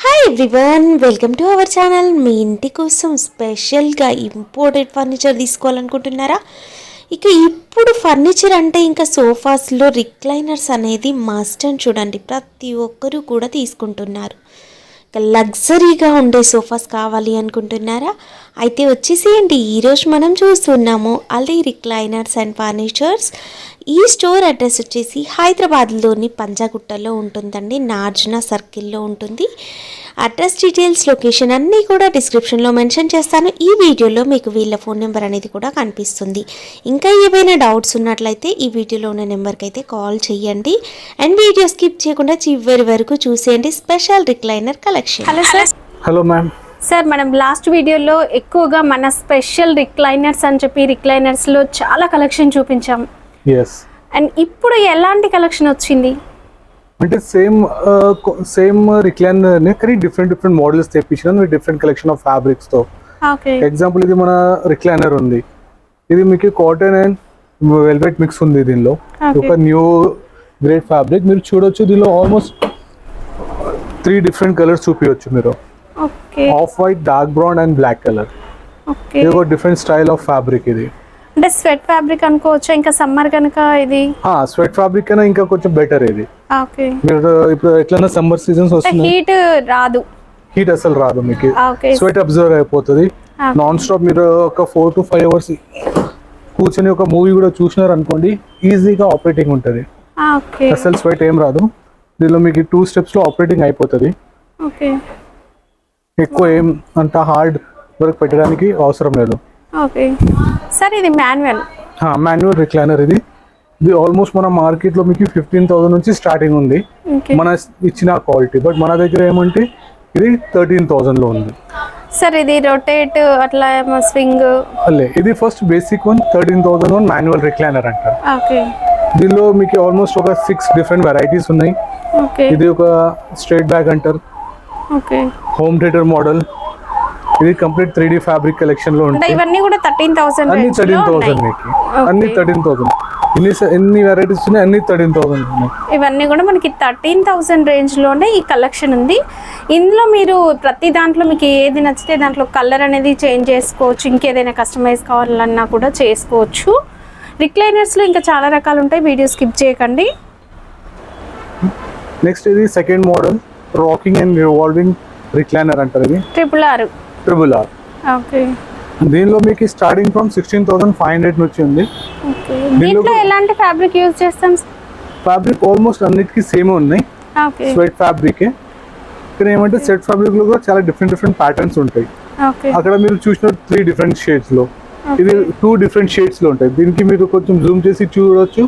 Hi everyone, welcome to our channel. మీ ఇంటి కోసం స్పెషల్గా ఇంపోర్టెడ్ ఫర్నిచర్ తీసుకోవాలనుకుంటున్నారా? ఇక ఇప్పుడు ఫర్నిచర్ అంటే ఇంకా సోఫాస్లో రిక్లైనర్స్ అనేది మస్ట్ అని చూడండి, ప్రతి ఒక్కరూ కూడా తీసుకుంటున్నారు. ఇక లగ్జరీగా ఉండే సోఫాస్ కావాలి అనుకుంటున్నారా? అయితే వచ్చేసేయండి. ఈరోజు మనం చూస్తున్నాము అలీ రిక్లైనర్స్ అండ్ ఫర్నిచర్స్. ఈ స్టోర్ అడ్రస్ వచ్చేసి హైదరాబాద్లోని పంజాగుట్టలో ఉంటుందండి, నార్జునా సర్కిల్లో ఉంటుంది. అడ్రస్ డీటెయిల్స్, లొకేషన్ అన్నీ కూడా డిస్క్రిప్షన్లో మెన్షన్ చేస్తాను. ఈ వీడియోలో మీకు వీళ్ళ ఫోన్ నెంబర్ అనేది కూడా కనిపిస్తుంది. ఇంకా ఏవైనా డౌట్స్ ఉన్నట్లయితే ఈ వీడియోలో ఉన్న నెంబర్కి అయితే కాల్ చేయండి. అండ్ వీడియో స్కిప్ చేయకుండా చివరి వరకు చూసేయండి. Special recliner collection. Hello sir. Hello ma'am. Sir, మనం లాస్ట్ వీడియోలో ఎక్కువగా మన స్పెషల్ రిక్లైనర్స్ అని చెప్పి రిక్లైనర్స్లో చాలా కలెక్షన్ చూపించాం. ఎస్. అండ్ ఇప్పుడు ఎలాంటి కలెక్షన్ వచ్చింది? అంటే సేమ్ రిక్లైనర్ నే కానీ డిఫరెంట్ మోడల్స్ తెప్పించాను with different collection of fabrics తో. ఓకే. ఎగ్జాంపుల్ ఇది మన రిక్లైనర్ ఉంది. ఇది మీకు కాటన్ అండ్ వెల్వెట్ మిక్స్ ఉంది. దీనిలో ఒక న్యూ గ్రేడ్ ఫ్యాబ్రిక్ మీరు చూడొచ్చు. దీనిలో ఆల్మోస్ట్ 3 డిఫరెంట్ కలర్స్ చూపించవచ్చు మీరు. Okay. Off white, dark brown and black colour. Okay. ఇది ఒక డిఫరెంట్ స్టైల్ ఆఫ్ ఫ్యాబ్రిక్. ఇది అంటే స్వెట్ ఫ్యాబ్రిక్ అనుకోవచ్చా? ఇంకా సమ్మర్ కనుక ఇది స్వెట్ ఫ్యాబ్రిక్ అయినా ఇంకా కొంచెం బెటర్. ఇది ఓకే. మీరు ఇప్పుడు ఎట్లైనా సమ్మర్ సీజన్స్ వస్తుంది, హీట్ రాదు, హీట్ అసలు రాదు, మీకు ఓకే. స్వెట్ అబ్జర్వ్ అయిపోతుంది. నాన్ స్టాప్ మీరు ఒక 4 to 5 అవర్స్ కూర్చొని ఒక మూవీ కూడా చూసినారు అనుకోండి, ఈజీగా ఆపరేటింగ్ ఉంటుంది. ఓకే. అసలు స్వెట్ ఏం రాదు. దీనిలో మీకు 2 స్టెప్స్ లో ఆపరేటింగ్ అయిపోతుంది. ఓకే. ఎక్కువ ఏం అంత హార్డ్ వర్క్ పెట్టడానికి అవసరం లేదు. ఓకే సార్, ఇది మాన్యువల్ మాన్యువల్ రిక్లైనర్. ఇది ఆల్మోస్ట్ మన మార్కెట్ లో మీకు 15,000 నుంచి స్టార్టింగ్ ఉంది మన ఇచ్చిన క్వాలిటీ. బట్ మన దగ్గర ఏమంటే ఇది 13,000 లో ఉంది. సార్, ఇది రొటేట్ అట్లా స్వింగ్ అల్లే. ఇది first basic one 13,000 manual recliner అంటారు. ఓకే. దీనిలో మీకు ఆల్మోస్ట్ ఒక 6 డిఫరెంట్ వెరైటీస్ ఉన్నాయి. ఓకే. ఇది ఒక స్ట్రైట్ బ్యాక్ అంటారు. ఓకే. Home theatre model. ఇది కంప్లీట్ 3D ఫ్యాబ్రిక్ కలెక్షన్ లో ఉంటాయి. ఇవన్నీ కూడా 13,000 అన్ని 13,000 మీకు. అన్ని 13,000. ఎన్ని వెరైటీస్ ఉన్నాయి, అన్ని 13,000 ఉన్నాయి. ఇవన్నీ కూడా మనకి 13,000 రేంజ్ లోనే ఈ కలెక్షన్ ఉంది. ఇందులో మీరు ప్రతి దాంట్లో మీకు ఏది నచ్చితే దాంట్లో కలర్ అనేది చేంజ్ చేసుకోవచ్చు. ఇంకేదైనా కస్టమైజ్ కావాలన్నా కూడా చేసుకోవచ్చు. రిక్లైనర్స్ లో ఇంకా చాలా రకాలు ఉంటాయి, వీడియో స్కిప్ చేయకండి. నెక్స్ట్ ఇది second model, rocking and revolving recliner అంటారు. ఇది ట్రిపుల్ ఆర్. ఓకే. దీనిలో మీకు స్టార్టింగ్ ఫ్రమ్ 16,500 నుంచి ఉంది. ఓకే. దీంట్లో ఎలాంటి ఫ్యాబ్రిక్ యూజ్ చేస్తాం? ఫ్యాబ్రిక్ ఆల్మోస్ట్ అన్నిటికీ సేమ్ ఉన్నాయి. ఓకే. Sweat fabric. ఇక్కడ ఏమంటే సెట్ ఫ్యాబ్రిక్ లో కూడా చాలా డిఫరెంట్ ప్యాటర్న్స్ ఉంటాయి. ఓకే. అక్కడ మీరు చూసిన 3 డిఫరెంట్ షేడ్స్ లో, ఇది 2 డిఫరెంట్ షేడ్స్ లో ఉంటాయి. దీనికి మీరు కొంచెం జూమ్ చేసి చూడవచ్చు.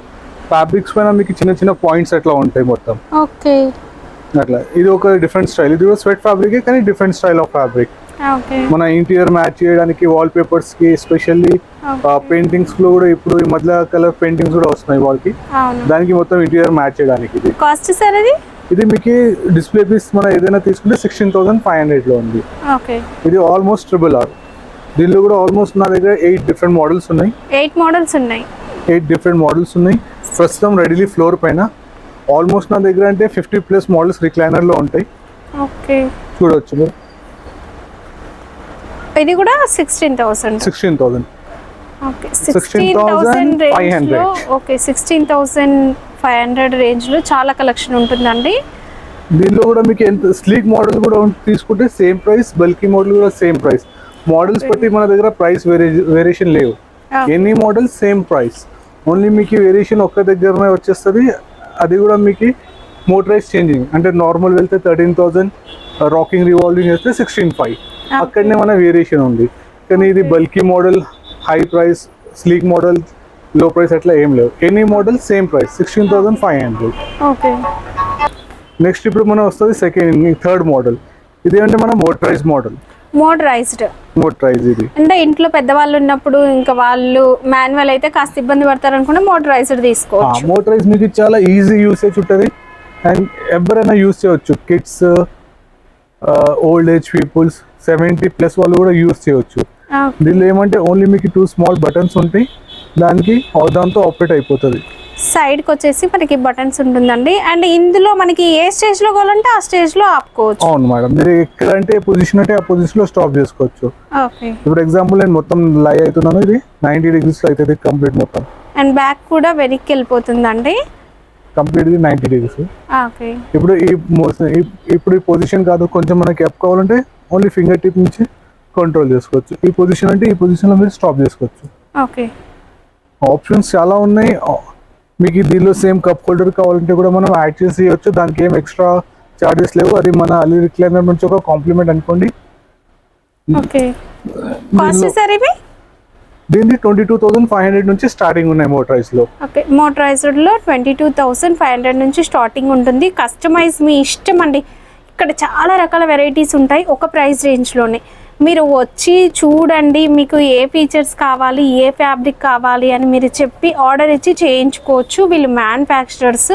ఫ్యాబ్రిక్స్ పైన మీకు చిన్న పాయింట్స్ అట్లా ఉంటాయి మొత్తం. ఓకే. అట్లా ఇది ఒక డిఫరెంట్ స్టైల్. ఇది కూడా స్వెట్ ఫ్యాబ్రిక్ కానీ different style of fabric. Okay. మన ఇంటీరియర్ మ్యాచ్ చేయడానికి వాల్ పేపర్స్ కి, ఎస్పెషల్లీ పెయింటింగ్స్ లో కూడా ఇప్పుడు ఈ మధ్య కలర్ పెయింటింగ్స్ కూడా వస్తున్నాయి వాళ్ళకి. దానికి మొత్తం ఇంటీరియర్ మ్యాచ్ చేయడానికి. ఇది కాస్ట్ సార్ ఇది మీకు డిస్ప్లే పీస్ మన ఏదైనా తీసుకుంటే 16,500 లో ఉంది. ఓకే. ఇది ఆల్మోస్ట్ ట్రిపుల్ ఆర్. దీనిలో కూడా ఆల్మోస్ట్ నా దగ్గర 8 డిఫరెంట్ మోడల్స్ ఉన్నాయి. 8 మోడల్స్ ఉన్నాయి. 8 డిఫరెంట్ మోడల్స్ ఉన్నాయి ప్రస్తుతం రెడీలీ ఫ్లోర్ పైన. ఆల్మోస్ట్ నా దగ్గర అంటే 50+ మోడల్స్ రిక్లైనర్ లో ఉంటాయి. ఓకే. చూడవచ్చు మీరు. ఇది కూడా 16,000. ఓకే. 16,500. ఓకే. 16,500 రేంజ్ లో చాలా కలెక్షన్ ఉంటుందండి. దీనిలో కూడా మీకు ఎంత స్లీక్ మోడల్ కూడా తీసుకుంటే సేమ్ ప్రైస్, బల్కీ మోడల్ కూడా సేమ్ ప్రైస్. మోడల్స్ బట్టి మన దగ్గర ప్రైస్ వేరియేషన్ లేవు. Any model same price. Only మీకు వేరియేషన్ ఒక్క దగ్గరనే వచ్చేస్తుంది. అది కూడా మీకు మోటరైజ్ చేంజింగ్ అంటే నార్మల్ వెళ్తే 13,000, రాకింగ్ రివాల్వింగ్ వేస్తే 16,500. అక్కడనే మన వేరియేషన్ ఉంది. కానీ ఇది bulky model, high price, sleek model, low price అట్లా ఏం లేవు. Any model same price 16,500. Okay. Next ఇప్పుడు మనం వస్తుంది థర్డ్ మోడల్. ఇది అంటే మన మోటరైజ్డ్. ఇది అంటే ఇంట్లో పెద్దవాళ్ళు ఉన్నప్పుడు ఇంకా వాళ్ళు మాన్యువల్ అయితే కాస్త ఇబ్బంది పడతారు అనుకుంటే మోటరైజ్డ్ తీసుకోవచ్చు. మోటరైజ్ మీకు చాలా ఈజీ యూసేజ్ ఉంటుంది అండ్ ఎవరైనా యూజ్ చేయవచ్చు. కిడ్స్, ఓల్డ్ ఏజ్ పీపుల్స్, 70+ వాళ్ళు కూడా యూజ్ చేయవచ్చు. దీనిలో ఏమంటే ఓన్లీ మీకు 2 స్మాల్ బటన్స్ ఉంటాయి. దాంతో ఆపరేట్ అయిపోతుంది. సైడ్కి వచ్చేసి మనకి బటన్స్ ఉంటుందండి. అండ్ ఇందులో మనకి ఏ స్టేజ్లో కావాలంటే ఆ స్టేజ్లో ఆపుకోవచ్చు. అవును మేడం, మీరు ఎక్కడంటే పొజిషన్ అంటే ఆ పొజిషన్లో స్టాప్ చేసుకోవచ్చు. ఓకే. ఇప్పుడు ఎగ్జాంపుల్ నేను మొత్తం లై అవుతున్నాను, ఇది 90 degrees అవుతుంది కంప్లీట్ మొత్తం. అండ్ బ్యాక్ కూడా వెనక్కి వెళ్ళిపోతుందండి కంప్లీట్ 90 degrees. ఓకే. ఇప్పుడు ఈ పొజిషన్ కాదు, కొంచెం మనకి అప్ కావాలంటే ఓన్లీ ఫింగర్ టిప్ నుంచి కంట్రోల్ చేసుకోవచ్చు. ఈ పొజిషన్ అంటే ఈ పొజిషన్లో మీరు స్టాప్ చేసుకోవచ్చు. ఓకే. ఆప్షన్స్ చాలా ఉన్నాయి మీకు. దీనిలో సేమ్ కప్ హోల్డర్ కావాలంటే కూడా మనం యాడ్ చేసి ఇవ్వచ్చు, దానికి ఏం ఎక్స్ట్రా చార్జెస్ లేవు. అది మన అలీ రిక్లైనర్ నుంచి ఒక కాంప్లిమెంట్ అనుకోండి. ఓకే. కాస్ట్ సార్ ఇవి దీన్ని 22,500 నుంచి స్టార్టింగ్ ఉన్నాయి మోటరైజ్లో. ఓకే. మోటరైజ్డ్లో 22,500 నుంచి స్టార్టింగ్ ఉంటుంది. కస్టమైజ్ మీ ఇష్టం అండి. ఇక్కడ చాలా రకాల వెరైటీస్ ఉంటాయి ఒక ప్రైస్ రేంజ్లోనే. మీరు వచ్చి చూడండి, మీకు ఏ ఫీచర్స్ కావాలి, ఏ ఫ్యాబ్రిక్ కావాలి అని మీరు చెప్పి ఆర్డర్ ఇచ్చి చేయించుకోవచ్చు. వీళ్ళు మ్యానుఫ్యాక్చరర్స్.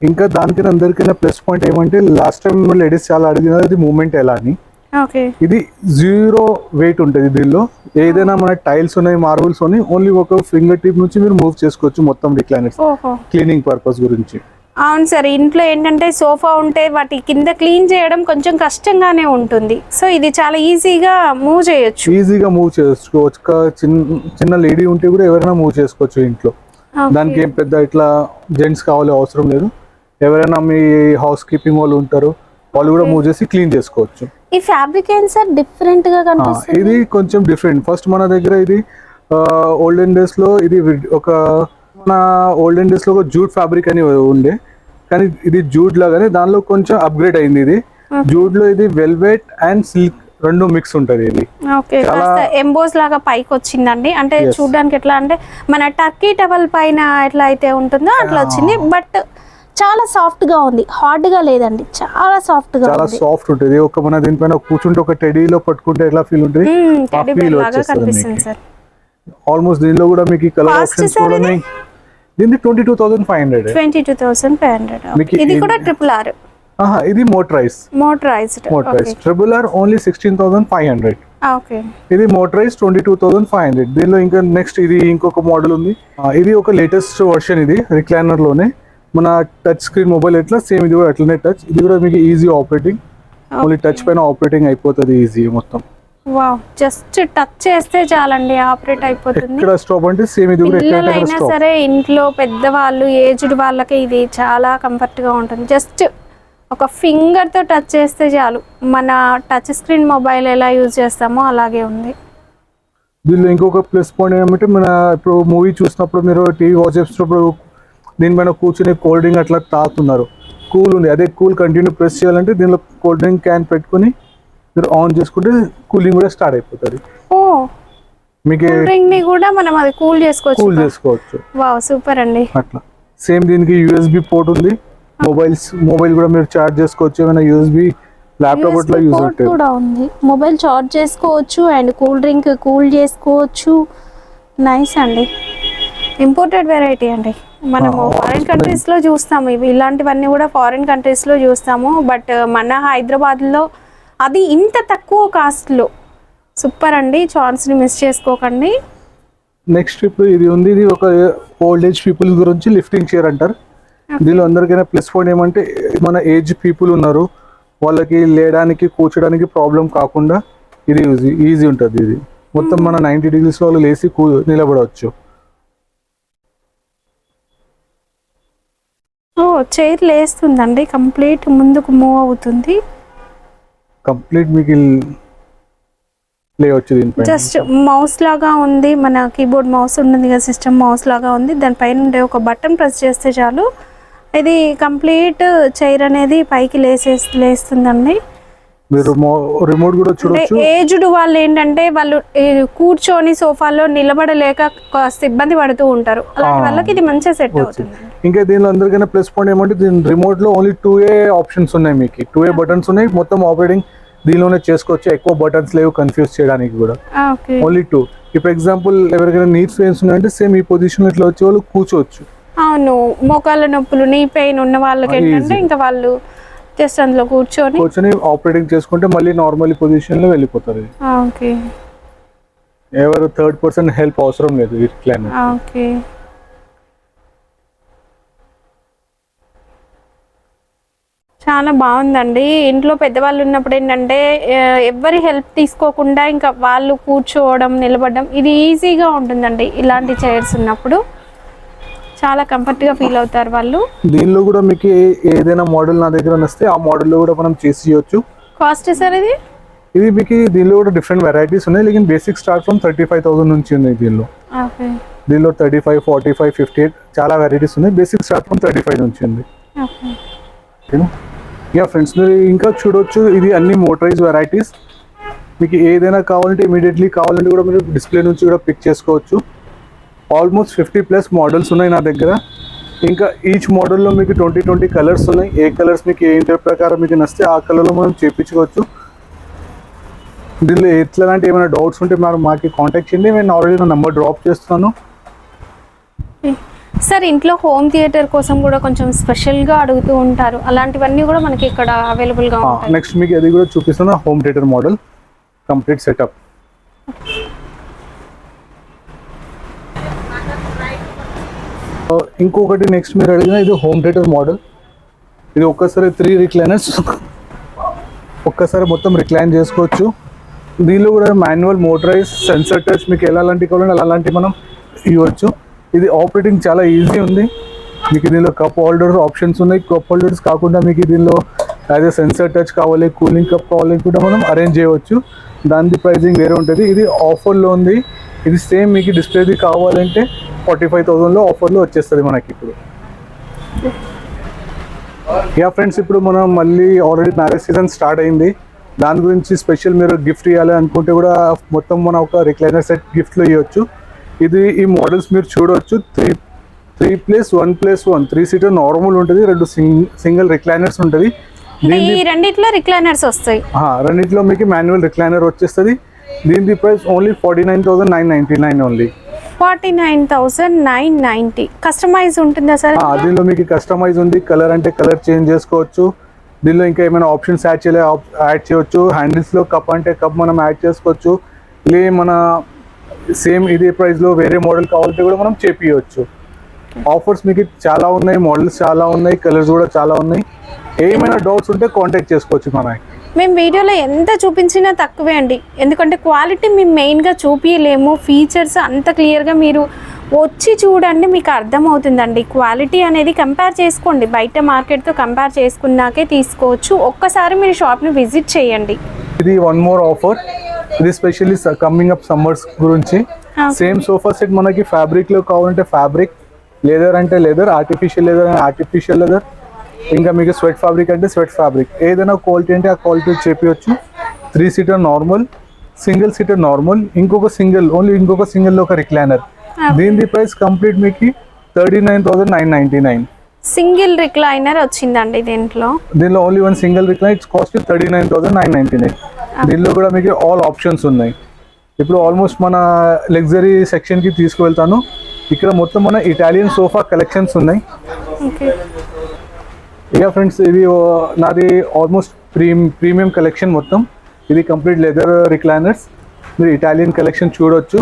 ఇంకా దానికి అందరికైనా ప్లస్ పాయింట్ ఏమంటే, లాస్ట్ టైం లేడీస్ చాలా అడిగినారు ఇది మూమెంట్ ఎలా అని. ఓకే. ఇది 0 వెయిట్ ఉంటుంది దీనిలో. ఏదైనా మన టైల్స్ ఉన్నాయి, మార్బుల్స్ ఉన్నాయి, ఓన్లీ ఒక ఫింగర్ టిప్ నుంచి మీరు మూవ్ చేసుకోవచ్చు మొత్తం రిక్లైనర్స్ క్లీనింగ్ పర్పస్ గురించి. అవును సార్, ఇంట్లో ఏంటంటే సోఫా ఉంటే వాటి కింద క్లీన్ చేయడం కొంచెం కష్టంగానే ఉంటుంది. సో ఇది చాలా ఈజీగా మూవ్ చేయొచ్చు. ఒక చిన్న లేడీ ఉంటే కూడా ఎవరైనా మూవ్ చేసుకోవచ్చు ఇంట్లో. దానికి ఏం పెద్ద ఇట్లా జెంట్స్ కావాలి అవసరం లేదు. ఎవరైనా మీ హౌస్ కీపింగ్ వాళ్ళు ఉంటారు, వాళ్ళు కూడా మూవ్ చేసి క్లీన్ చేసుకోవచ్చు. ఈ ఫ్యాబ్రిక్ ఏంటి సార్ డిఫరెంట్ గా కనిపిస్తుంది? ఇది కొంచెం డిఫరెంట్. ఫస్ట్ మన దగ్గర ఇది ఓల్డెన్ డేస్ లో ఒక జూట్ ఫ్యాబ్రిక్ అని ఉండే, కానీ ఇది జూట్ లాగానే దానిలో కొంచెం అప్గ్రేడ్ అయింది. ఇది జూట్ లో ఇది వెల్వెట్ అండ్ సిల్క్ రెండు మిక్స్ ఉంటది. ఇది ఎంబోస్ లాగా పైకి వచ్చిందండి. అంటే చూడడానికి ఎట్లా అంటే మన టర్కీ టవల్ పైన ఎట్లా అయితే ఉంటుందో అట్లా వచ్చింది. బట్ చాలా సాఫ్ట్ గా ఉంది, హార్డ్ గా లేదండి, చాలా సాఫ్ట్ గా చాలా సాఫ్ట్ ఉంటుంది. ఒక మన దీనిపైన కూర్చుంటే ఒక టెడీలో పట్టుకుంటే ఎట్లా ఫీల్ ఉంటుంది ఆల్మోస్ట్. దీనిలో కూడా మీకు కలర్ ఆప్షన్స్ కూడా ఉన్నాయి. దీన్ని 22,500. ఇది కూడా ట్రిపుల్ ఆర్. ఇది మోటరైజ్డ్ ట్రిపుల్ ఆర్ ఓన్లీ 16,500. ఇది మోటరైజ్ 22,500. దీనిలో ఇంకా నెక్స్ట్ ఇది ఇంకొక మోడల్ ఉంది. ఇది ఒక లేటెస్ట్ వర్షన్. ఇది రిక్లైనర్ లోనే మన టచ్ స్క్రీన్ మొబైల్ ఎట్లా సేమ్ ఇది కూడా అట్లనే టచ్. ఇది కూడా మీకు ఈజీ ఆపరేటింగ్, ఓన్లీ టచ్ పైన ఆపరేటింగ్ అయిపోతుంది ఈజీ మొత్తం. వావ్, జస్ట్ టచ్ చేస్తే చాలండి ఆపరేట్ అయిపోతుంది. ఇక్కడ స్టాప్ అంటే సేమ్ ఇది కూడా పిల్లలైనా సరే, ఇంట్లో పెద్దవాళ్ళు, ఏజ్డ్ వాళ్ళకి ఇది చాలా కంఫర్ట్ గా ఉంటుంది. జస్ట్ ఒక ఫింగర్ తో టచ్ చేస్తే చాలు. మన టచ్ స్క్రీన్ మొబైల్ ఎలా యూజ్ చేస్తామో అలాగే ఉంది. దీనిలో ఇంకొక ప్లస్ పాయింట్ ఏమంటే, మన ఇప్పుడు మూవీ చూసినప్పుడు మీరు టీవీ వాచ్ చేసినప్పుడు దీనిపైన కూర్చుని కూల్ డ్రింక్ అట్లా తాగుతున్నారు, కూల్ ఉంది. అదే కూల్ కంటిన్యూ ప్రెస్ చేయాలంటే దీనిలో కూల్ డ్రింక్ క్యాన్ పెట్టుకుని మీరు ఆన్ చేసుకుంటే కూలింగ్ కూడా స్టార్ట్ అయిపోతుంది. మీకు కూడా మనం అది కూల్ చేసుకోవచ్చు. వావ్, సూపర్ అండి. అట్లా సేమ్ దీనికి యూఎస్బి పోర్ట్ ఉంది. మొబైల్ కూడా మీరు చార్జ్ చేసుకోవచ్చు. ఏమైనా యూఎస్బి ల్యాప్టాప్ అట్లా యూజ్ అవుతుంది. మొబైల్ చార్జ్ చేసుకోవచ్చు అండ్ కూల్ డ్రింక్ కూల్ చేసుకోవచ్చు. నైస్ అండి. ఇంపోర్టెడ్ వెరైటీ అండి. మనము ఫారిన్ కంట్రీస్ లో చూస్తాము ఇవి, ఇలాంటివన్నీ కూడా ఫారిన్ కంట్రీస్ లో చూస్తాము. బట్ మన హైదరాబాద్ లో అది ఇంత తక్కువ కాస్ట్ లో సూపర్ అండి. ఛాన్స్ ని మిస్ చేసుకోకండి. నెక్స్ట్ ఇప్పుడు ఇది ఉంది. ఇది ఒక ఓల్డ్ ఏజ్ పీపుల్ గురించి లిఫ్టింగ్ చైర్ అంటారు. దీనిలో అందరికైనా ప్లస్ పాయింట్ ఏమంటే, మన ఏజ్ పీపుల్ ఉన్నారు, వాళ్ళకి లేయడానికి కూర్చోడానికి ప్రాబ్లం కాకుండా ఇది ఈజీ ఉంటుంది. ఇది మొత్తం మన 90 degrees వాళ్ళు లేసి నిలబడవచ్చు. చైర్ లేస్తుందండి, కంప్లీట్ ముందుకు మూవ్ అవుతుంది. కంప్లీట్ మీకు లేవచ్చు. జస్ట్ మౌస్ లాగా ఉంది, మన కీబోర్డ్ మౌస్ ఉంటుంది కదా, సిస్టమ్ మౌస్ లాగా ఉంది. దానిపైన ఉండే ఒక బటన్ ప్రెస్ చేస్తే చాలు ఇది కంప్లీట్ చైర్ అనేది పైకి లేస్తుందండి. మీరు రిమోట్ కూడా చూడొచ్చు. ఏజ్డ్ వాళ్ళు ఏంటంటే వాళ్ళు కూర్చొని సోఫాలో నిలబడలేక ఇబ్బంది పడుతూ ఉంటారు, అలాంటి వాళ్ళకి ఇది మంచిగా సెట్ అవుతుంది. ఇంకా దీనిలో అందరికైనా ప్లస్ పాయింట్ ఏమంటే, దీని రిమోట్ లో ఓన్లీ 2A ఆప్షన్స్ ఉన్నాయి. మీకు 2A బటన్స్ ఉన్నాయి. మొత్తం ఆపరేటింగ్ దీనిలోనే చేసుకోవచ్చు. ఎక్కువ బటన్స్ లేవు కన్ఫ్యూజ్ చేయడానికి కూడా. ఓన్లీ 2. ఇప్పుడు ఎగ్జాంపుల్ ఎవరికైనా నీ పెయిన్స్ ఉన్నాయంటే సేమ్ ఈ పొజిషన్ ఇట్లా వచ్చే వాళ్ళు కూర్చోవచ్చు. అవును, మోకాళ్ళ నొప్పులు, నీ పెయిన్ ఉన్న వాళ్ళకి ఏంటంటే ఇంకా వాళ్ళు జస్ట్ అందులో కూర్చొని ఆపరేటింగ్ చేసుకుంటే మళ్ళీ నార్మల్ పొజిషన్ లో వెళ్ళిపోతారు. ఎవరు థర్డ్ పర్సన్ హెల్ప్ అవసరం లేదు. చాలా బాగుందండి. ఇంట్లో పెద్దవాళ్ళు ఉన్నప్పుడు ఏంటంటే ఎవ్వరి హెల్ప్ తీసుకోకుండా ఇంకా వాళ్ళు కూర్చోవడం, నిలబడడం ఇది ఈజీగా ఉంటుందండి. ఇలాంటి చైర్స్ ఉన్నప్పుడు చాలా కంఫర్ట్గా ఫీల్ అవుతారు వాళ్ళు. దీనిలో కూడా మీకు ఏదైనా మోడల్ నా దగ్గర వస్తే ఆ మోడల్లో కూడా మనం చేసి ఇవ్వచ్చు. కాస్ట్ సార్ ఇది మీకు దీనిలో కూడా డిఫరెంట్ వెరైటీస్ ఉన్నాయి. లేकिन బేసిక్ స్టార్ట్ ఫ్రమ్ 35,000 నుంచి ఉన్నాయి దీనిలో. దీనిలో 35, 45, 58 చాలా వెరైటీస్ ఉన్నాయి. బేసిక్ స్టార్ట్ ఫ్రమ్ 35 నుంచి ఉంది. యా ఫ్రెండ్స్, మీరు ఇంకా చూడొచ్చు, ఇది అన్ని మోటరైజ్ వెరైటీస్. మీకు ఏదైనా కావాలంటే ఇమీడియట్లీ కావాలంటే కూడా మీరు డిస్ప్లే నుంచి కూడా పిక్ చేసుకోవచ్చు. ఆల్మోస్ట్ 50+ మోడల్స్ ఉన్నాయి నా దగ్గర. ఇంకా ఈచ్ మోడల్లో మీకు 20 కలర్స్ ఉన్నాయి. ఏ కలర్స్ మీకు ఏ ఇంటర్ ప్రకారం మీకు నచ్చితే ఆ కలర్లో మనం చేయించుకోవచ్చు. దీనిలో ఎట్లాంటి ఏమైనా డౌట్స్ ఉంటే మీరు మాకు కాంటాక్ట్ చేయండి. నేను ఆల్రెడీ నా నెంబర్ డ్రాప్ చేస్తున్నాను. సార్ ఇంట్లో హోమ్ థియేటర్ కోసం కూడా కొంచెం స్పెషల్గా అడుగుతూ ఉంటారు, అలాంటివన్నీ కూడా మనకి ఇక్కడ అవైలబుల్గా ఉంటాయి. నెక్స్ట్ మీకు అది కూడా చూపిస్తున్నా, home theatre model complete setup. ఇంకొకటి నెక్స్ట్ మీరు అడిగిన ఇది హోమ్ థియేటర్ మోడల్. ఇది ఒక్కసారి 3 రిక్లైనర్స్ ఒక్కసారి మొత్తం రిక్లైన్ చేసుకోవచ్చు. దీనిలో కూడా మాన్యువల్, మోటరైజ్, సెన్సర్ టచ్, మీకు ఎలాంటి కావాలంటే అలాంటి మనం ఇవ్వచ్చు. ఇది ఆపరేటింగ్ చాలా ఈజీ ఉంది. మీకు దీనిలో కప్ హోల్డర్స్ ఆప్షన్స్ ఉన్నాయి. కప్ హోల్డర్స్ కాకుండా మీకు దీనిలో యాజ్ ఎ సెన్సర్ టచ్ కావాలి, కూలింగ్ కప్ కావాలి కూడా మనం అరేంజ్ చేయవచ్చు. దాని ప్రైజింగ్ వేరే ఉంటుంది. ఇది ఆఫర్లో ఉంది. ఇది సేమ్ మీకు డిస్ప్లేది కావాలంటే 45,000లో ఆఫర్లో వచ్చేస్తుంది మనకి ఇప్పుడు. యా ఫ్రెండ్స్, ఇప్పుడు మనం మళ్ళీ ఆల్రెడీ మ్యారేజ్ సీజన్ స్టార్ట్ అయింది. దాని గురించి స్పెషల్ మీరు గిఫ్ట్ ఇవ్వాలి అనుకుంటే కూడా మొత్తం మన ఒక రిక్లైనర్ సెట్ గిఫ్ట్లో ఇవ్వచ్చు. ఇది ఈ మోడల్స్ మీరు చూడవచ్చు. 3+1+1 3 సీటర్ నార్మల్ ఉంటుంది. 2 సింగిల్ రిక్లైనర్స్ ఉంటుంది. రెండిట్లో రిక్లైనర్స్ వస్తాయి. రెండిట్లో మీకు మాన్యువల్ రిక్లైనర్ వచ్చేస్తుంది. దీని ప్రైస్ ఓన్లీ 49,999 ఓన్లీ. 49,990. కస్టమైజ్ ఉంటుందా సార్? దీనిలో మీకు కస్టమైజ్ ఉంది. కలర్ అంటే కలర్ చేంజ్ చేసుకోవచ్చు. దీనిలో ఇంకా ఏమైనా ఆప్షన్స్ యాడ్ చేయవచ్చు. హ్యాండిల్స్లో కప్ అంటే కప్ మనం యాడ్ చేసుకోవచ్చు. మన సేమ్ ఇదే ప్రైస్లో వేరే మోడల్ కావాలంటే కూడా మనం చేపియవచ్చు. ఆఫర్స్ మీకు చాలా ఉన్నాయి, మోడల్స్ చాలా ఉన్నాయి, కలర్స్ కూడా చాలా ఉన్నాయి. ఏమైనా డౌట్స్ ఉంటే కాంటాక్ట్ చేసుకోవచ్చు. మేము వీడియోలో ఎంత చూపించినా తక్కువే అండి, ఎందుకంటే క్వాలిటీ మేము మెయిన్గా చూపించలేము. ఫీచర్స్ అంత క్లియర్గా మీరు వచ్చి చూడండి, మీకు అర్థమవుతుందండి. క్వాలిటీ అనేది కంపేర్ చేసుకోండి, బయట మార్కెట్తో కంపేర్ చేసుకున్నాకే తీసుకోవచ్చు. ఒక్కసారి మీరు షాప్ని విజిట్ చేయండి. ఇది వన్ మోర్ ఆఫర్. ఇది స్పెషల్లీ కమింగ్ అప్ సమ్మర్స్ గురించి. సేమ్ సోఫా సెట్ మనకి ఫ్యాబ్రిక్లో కావాలంటే ఫ్యాబ్రిక్, లెదర్ అంటే లెదర్, ఆర్టిఫిషియల్ లెదర్ అంటే ఆర్టిఫిషియల్ లెదర్, ఇంకా మీకు స్వెట్ ఫ్యాబ్రిక్ అంటే స్వెట్ ఫ్యాబ్రిక్, ఏదైనా క్వాలిటీ అంటే ఆ క్వాలిటీ చేపించవచ్చు. 3 seater normal, single seater normal, ఇంకొక సింగిల్లో ఒక రిక్లైనర్. దీని ప్రైస్ కంప్లీట్ మీకు 39,999. సింగిల్ రిక్లైనర్ వచ్చిందండి దీంట్లో only one single recliner. It's cost 39,999. దీనిలో కూడా మీకు ఆల్ ఆప్షన్స్ ఉన్నాయి. ఇప్పుడు ఆల్మోస్ట్ మన లగ్జరీ సెక్షన్కి తీసుకువెళ్తాను. ఇక్కడ మొత్తం మన ఇటాలియన్ సోఫా కలెక్షన్స్ ఉన్నాయి. ఇక ఫ్రెండ్స్, ఇది నాది ఆల్మోస్ట్ ప్రీమియం కలెక్షన్ మొత్తం. ఇది కంప్లీట్ లెదర్ రిక్లైనర్స్. మీరు ఇటాలియన్ కలెక్షన్ చూడవచ్చు.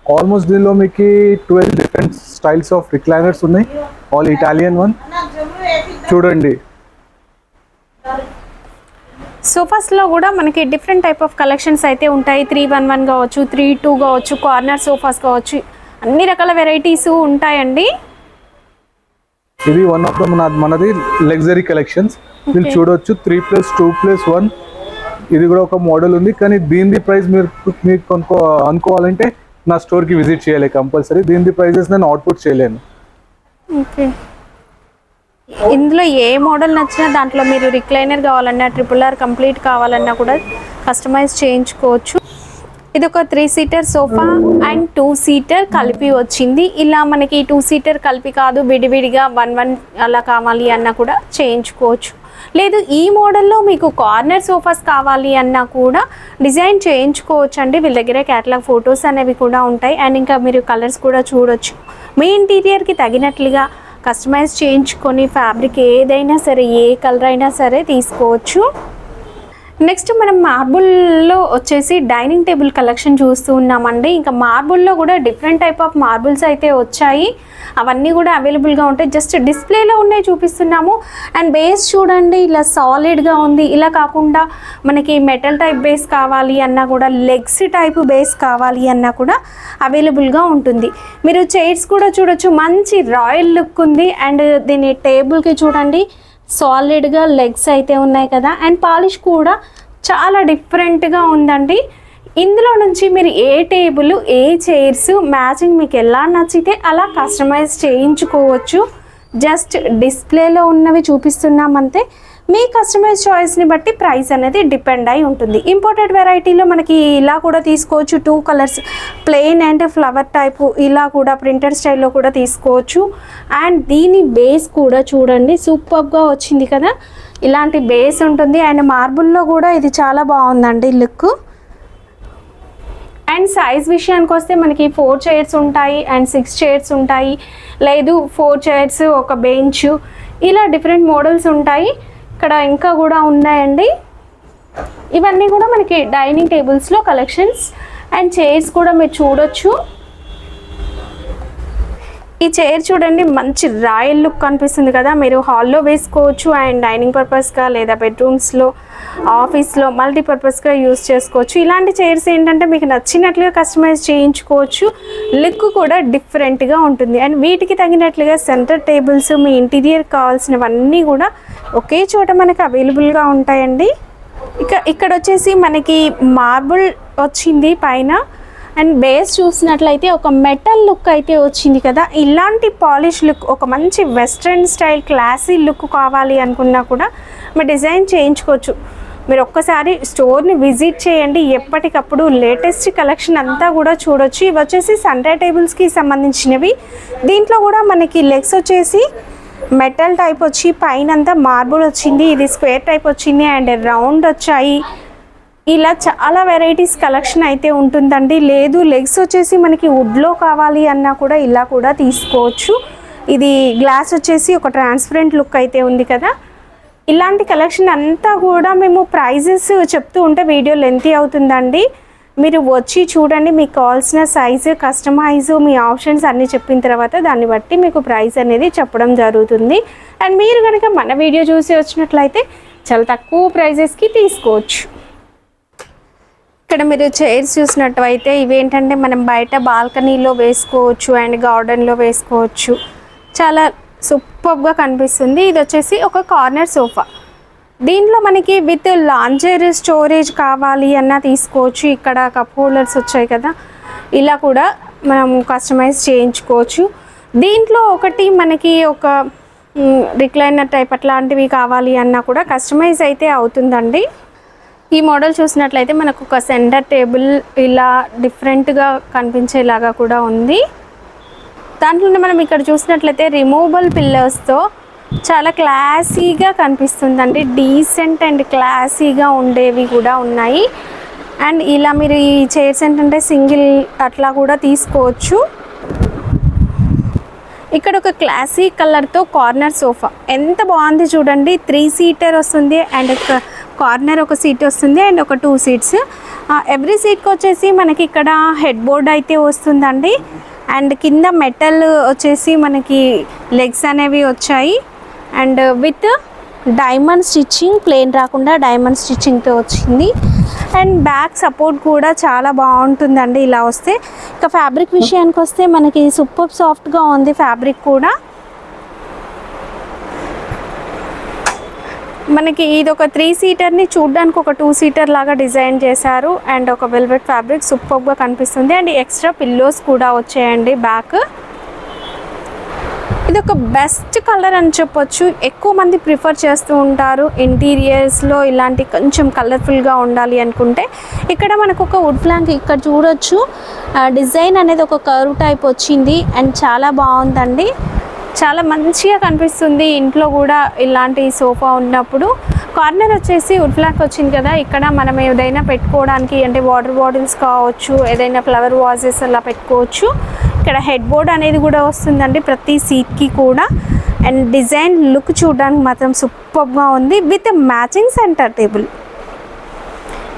ఆల్మోస్ట్ దీనిలో మీకు 12 డిఫరెంట్ స్టైల్స్ ఆఫ్ రిక్లైనర్స్ ఉన్నాయి. ఆల్ ఇటాలియన్ వన్ చూడండి. సోఫాస్లో కూడా మనకి డిఫరెంట్ టైప్ ఆఫ్ కలెక్షన్స్ అయితే ఉంటాయి. 311 కావచ్చు, 32 కావచ్చు, కార్నర్ సోఫాస్ కావచ్చు, అన్ని రకాల వెరైటీస్ ఉంటాయండి. ఇది వన్ ఆఫ్ ద మనది లగ్జరీ కలెక్షన్స్. మీరు చూడవచ్చు 3+2+1. ఇది కూడా ఒక మోడల్ ఉంది, కానీ దీని ప్రైస్ మీరు అనుకోవాలంటే నా స్టోర్కి విజిట్ చేయాలి కంపల్సరీ. దీని ప్రైజెస్ నేను అవుట్పుట్ చేయలేను. ఓకే, ఇందులో ఏ మోడల్ నచ్చినా దాంట్లో మీరు రిక్లైనర్ కావాలన్నా, RRR కంప్లీట్ కావాలన్నా కూడా కస్టమైజ్ చేయించుకోవచ్చు. ఇది ఒక 3 సీటర్ సోఫా అండ్ 2 సీటర్ కలిపి వచ్చింది. ఇలా మనకి 2 సీటర్ కలిపి కాదు, విడివిడిగా 1 అలా కావాలి అన్నా కూడా చేయించుకోవచ్చు. లేదు ఈ మోడల్లో మీకు కార్నర్ సోఫాస్ కావాలి అన్నా కూడా డిజైన్ చేయించుకోవచ్చు అండి. వీళ్ళ దగ్గర క్యాటలాగ్ ఫొటోస్ అనేవి కూడా ఉంటాయి. అండ్ ఇంకా మీరు కలర్స్ కూడా చూడొచ్చు. మీ ఇంటీరియర్కి తగినట్లుగా కస్టమైజ్ చేయించుకొని ఫ్యాబ్రిక్ ఏదైనా సరే, ఏ కలర్ అయినా సరే తీసుకోవచ్చు. నెక్స్ట్ మనం మార్బుల్లో వచ్చేసి డైనింగ్ టేబుల్ కలెక్షన్ చూస్తూ ఉన్నామండి. ఇంకా మార్బుల్లో కూడా డిఫరెంట్ టైప్ ఆఫ్ మార్బుల్స్ అయితే వచ్చాయి. అవన్నీ కూడా అవైలబుల్గా ఉంటాయి. జస్ట్ డిస్ప్లేలో ఉన్నాయి చూపిస్తున్నాము. అండ్ బేస్ చూడండి ఇలా సాలిడ్గా ఉంది. ఇలా కాకుండా మనకి మెటల్ టైప్ బేస్ కావాలి అన్నా కూడా, లెగ్స్ టైప్ బేస్ కావాలి అన్నా కూడా అవైలబుల్గా ఉంటుంది. మీరు చైర్స్ కూడా చూడొచ్చు, మంచి రాయల్ లుక్ ఉంది. అండ్ దీని టేబుల్కి చూడండి సాలిడ్గా లెగ్స్ అయితే ఉన్నాయి కదా. అండ్ పాలిష్ కూడా చాలా డిఫరెంట్గా ఉందండి. ఇందులో నుంచి మీరు ఏ టేబుల్, ఏ చైర్స్ మ్యాచింగ్ మీకు ఎలా నచ్చితే అలా కస్టమైజ్ చేయించుకోవచ్చు. జస్ట్ డిస్ప్లేలో ఉన్నవి చూపిస్తున్నామంతే. మీ కస్టమైజ్ చాయిస్ని బట్టి ప్రైస్ అనేది డిపెండ్ అయి ఉంటుంది. ఇంపోర్టెడ్ వెరైటీలో మనకి ఇలా కూడా తీసుకోవచ్చు, 2 colours, plain and flower type, ఇలా కూడా ప్రింటెడ్ స్టైల్లో కూడా తీసుకోవచ్చు. అండ్ దీని బేస్ కూడా చూడండి సూపర్గా వచ్చింది కదా, ఇలాంటి బేస్ ఉంటుంది. అండ్ మార్బుల్లో కూడా ఇది చాలా బాగుందండి లుక్. అండ్ సైజ్ విషయానికి వస్తే మనకి 4 చైర్స్ ఉంటాయి అండ్ 6 చైర్స్ ఉంటాయి, లేదు 4 చైర్స్ ఒక బెంచ్, ఇలా డిఫరెంట్ మోడల్స్ ఉంటాయి. ఇక్కడ ఇంకా కూడా ఉన్నాయండి. ఇవన్నీ కూడా మనకి డైనింగ్ టేబుల్స్లో కలెక్షన్స్. అండ్ చైర్స్ కూడా మీరు చూడొచ్చు. ఈ చైర్ చూడండి మంచి రాయల్ లుక్ కనిపిస్తుంది కదా, మీరు హాల్లో వేసుకోవచ్చు అండ్ డైనింగ్ పర్పస్గా లేదా బెడ్రూమ్స్లో, ఆఫీస్లో మల్టీపర్పస్గా యూస్ చేసుకోవచ్చు. ఇలాంటి చైర్స్ ఏంటంటే మీకు నచ్చినట్లుగా కస్టమైజ్ చేయించుకోవచ్చు. లుక్ కూడా డిఫరెంట్గా ఉంటుంది. అండ్ వీటికి తగినట్లుగా సెంటర్ టేబుల్స్, మీ ఇంటీరియర్ కావాల్సినవన్నీ కూడా ఒకే చోట మనకు అవైలబుల్గా ఉంటాయండి. ఇక్కడ వచ్చేసి మనకి మార్బుల్ వచ్చింది పైన. అండ్ బేస్ చూసినట్లయితే ఒక మెటల్ లుక్ అయితే వచ్చింది కదా. ఇలాంటి పాలిష్ లుక్, ఒక మంచి వెస్ట్రన్ స్టైల్ క్లాసీ లుక్ కావాలి అనుకున్నా కూడా మీరు డిజైన్ చేయించుకోవచ్చు. మీరు ఒక్కసారి స్టోర్ని విజిట్ చేయండి, ఎప్పటికప్పుడు లేటెస్ట్ కలెక్షన్ అంతా కూడా చూడొచ్చు. ఇవి వచ్చేసి సెంటర్ టేబుల్స్కి సంబంధించినవి. దీంట్లో కూడా మనకి లెగ్స్ వచ్చేసి మెటల్ టైప్ వచ్చి పైన అంతా మార్బుల్ వచ్చింది, ఇది స్క్వేర్ టైప్ వచ్చింది అండ్ రౌండ్ వచ్చాయి. ఇలా చాలా వెరైటీస్ కలెక్షన్ అయితే ఉంటుందండి. లేదు లెగ్స్ వచ్చేసి మనకి వుడ్లో కావాలి అన్నా కూడా ఇలా కూడా తీసుకోవచ్చు. ఇది గ్లాస్ వచ్చేసి ఒక ట్రాన్స్పరెంట్ లుక్ అయితే ఉంది కదా. ఇలాంటి కలెక్షన్ అంతా కూడా మేము ప్రైజెస్ చెప్తూ ఉంటే వీడియో లెంతీ అవుతుందండి. మీరు వచ్చి చూడండి, మీకు కావాల్సిన సైజు, కస్టమైజ్, మీ ఆప్షన్స్ అన్నీ చెప్పిన తర్వాత దాన్ని బట్టి మీకు ప్రైస్ అనేది చెప్పడం జరుగుతుంది. అండ్ మీరు కనుక మన వీడియో చూసి వచ్చినట్లయితే చాలా తక్కువ ప్రైజెస్కి తీసుకోవచ్చు. ఇక్కడ మీరు చైర్స్ చూసినట్లయితే ఇవేంటంటే మనం బయట బాల్కనీలో వేసుకోవచ్చు అండ్ గార్డెన్లో వేసుకోవచ్చు. చాలా సూపర్గా కనిపిస్తుంది. ఇది వచ్చేసి ఒక కార్నర్ సోఫా. దీంట్లో మనకి విత్ లాంజర్ స్టోరేజ్ కావాలి అన్నా తీసుకోవచ్చు. ఇక్కడ కప్ హోల్డర్స్ వచ్చాయి కదా, ఇలా కూడా మనం కస్టమైజ్ చేయించుకోవచ్చు. దీంట్లో ఒకటి మనకి ఒక రిక్లైనర్ టైప్ అట్లాంటివి కావాలి అన్నా కూడా కస్టమైజ్ అయితే అవుతుందండి. ఈ మోడల్ చూసినట్లయితే మనకు ఒక సెంటర్ టేబుల్ ఇలా డిఫరెంట్గా కనిపించేలాగా కూడా ఉంది. దాంట్లోనే మనం ఇక్కడ చూసినట్లయితే రిమూవబుల్ పిల్లర్స్తో చాలా క్లాసీగా కనిపిస్తుందండి. డీసెంట్ అండ్ క్లాసీగా ఉండేవి కూడా ఉన్నాయి. అండ్ ఇలా మీరు ఈ చైర్స్ ఏంటంటే సింగిల్ అట్లా కూడా తీసుకోవచ్చు. ఇక్కడ ఒక క్లాసీ కలర్తో కార్నర్ సోఫా ఎంత బాగుంది చూడండి. 3 సీటర్ వస్తుంది అండ్ ఒక కార్నర్ ఒక సీట్ వస్తుంది అండ్ ఒక 2 సీట్స్. ఎవ్రీ సీట్కి వచ్చేసి మనకి ఇక్కడ హెడ్ బోర్డ్ అయితే వస్తుందండి. అండ్ కింద మెటల్ వచ్చేసి మనకి లెగ్స్ అనేవి వచ్చాయి and with diamond stitching, plain రాకుండా డైమండ్ స్టిచ్చింగ్తో వచ్చింది. అండ్ బ్యాక్ సపోర్ట్ కూడా చాలా బాగుంటుందండి ఇలా వస్తే. ఇక ఫ్యాబ్రిక్ విషయానికి వస్తే మనకి సూపర్ సాఫ్ట్గా ఉంది ఫ్యాబ్రిక్ కూడా. మనకి ఇది ఒక 3 సీటర్ని చూడడానికి ఒక 2 సీటర్ లాగా డిజైన్ చేశారు అండ్ ఒక వెల్వెట్ ఫ్యాబ్రిక్ సూపర్గా కనిపిస్తుంది. అండ్ ఎక్స్ట్రా పిల్లోస్ కూడా వచ్చాయండి బ్యాక్. ఇది ఒక బెస్ట్ కలర్ అని చెప్పొచ్చు. ఎక్కువ మంది ప్రిఫర్ చేస్తూ ఉంటారు ఇంటీరియర్స్లో ఇలాంటి కొంచెం కలర్ఫుల్గా ఉండాలి అనుకుంటే. ఇక్కడ మనకు ఒక వుడ్ ప్లాంక్ ఇక్కడ చూడొచ్చు, డిజైన్ అనేది ఒక కర్వ్ టైప్ వచ్చింది అండ్ చాలా బాగుందండి. చాలా మంచిగా కనిపిస్తుంది ఇంట్లో కూడా ఇలాంటి సోఫా ఉన్నప్పుడు. కార్నర్ వచ్చేసి వుడ్ ప్లాంక్ వచ్చింది కదా, ఇక్కడ మనం ఏదైనా పెట్టుకోవడానికి అంటే వాటర్ బాటిల్స్ కావచ్చు, ఏదైనా ఫ్లవర్ వాజెస్ అలా పెట్టుకోవచ్చు. ఇక్కడ హెడ్ బోర్డ్ అనేది కూడా వస్తుందండి ప్రతి సీట్కి కూడా. అండ్ డిజైన్ లుక్ చూడడానికి మాత్రం సూపర్గా ఉంది విత్ మ్యాచింగ్ సెంటర్ టేబుల్.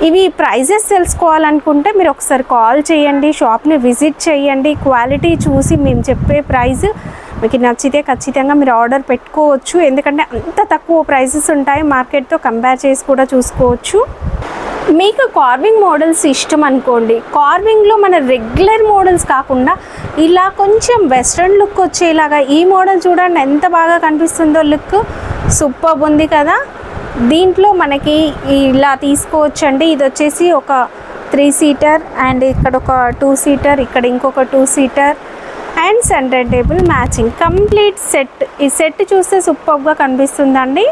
ఇవి ప్రైజెస్ తెలుసుకోవాలనుకుంటే మీరు ఒకసారి కాల్ చేయండి, షాప్ని విజిట్ చేయండి, క్వాలిటీ చూసి మేము చెప్పే ప్రైస్ మీకు నచ్చితే ఖచ్చితంగా మీరు ఆర్డర్ పెట్టుకోవచ్చు. ఎందుకంటే అంత తక్కువ ప్రైజెస్ ఉంటాయి, మార్కెట్తో కంపేర్ చేసి కూడా చూసుకోవచ్చు. మీకు కార్వింగ్ మోడల్స్ ఇష్టం అనుకోండి, కార్వింగ్లో మన రెగ్యులర్ మోడల్స్ కాకుండా ఇలా కొంచెం వెస్ట్రన్ లుక్ వచ్చేలాగా ఈ మోడల్ చూడండి ఎంత బాగా కనిపిస్తుందో, లుక్ సూపర్ ఉంది కదా. దీంట్లో మనకి ఇలా తీసుకోవచ్చండి. ఇది వచ్చేసి ఒక 3 సీటర్ అండ్ ఇక్కడ ఒక 2 సీటర్, ఇక్కడ ఇంకొక 2 seater and centre table matching complete set. ఈ సెట్ చూస్తే సూపర్గా కనిపిస్తుందండి.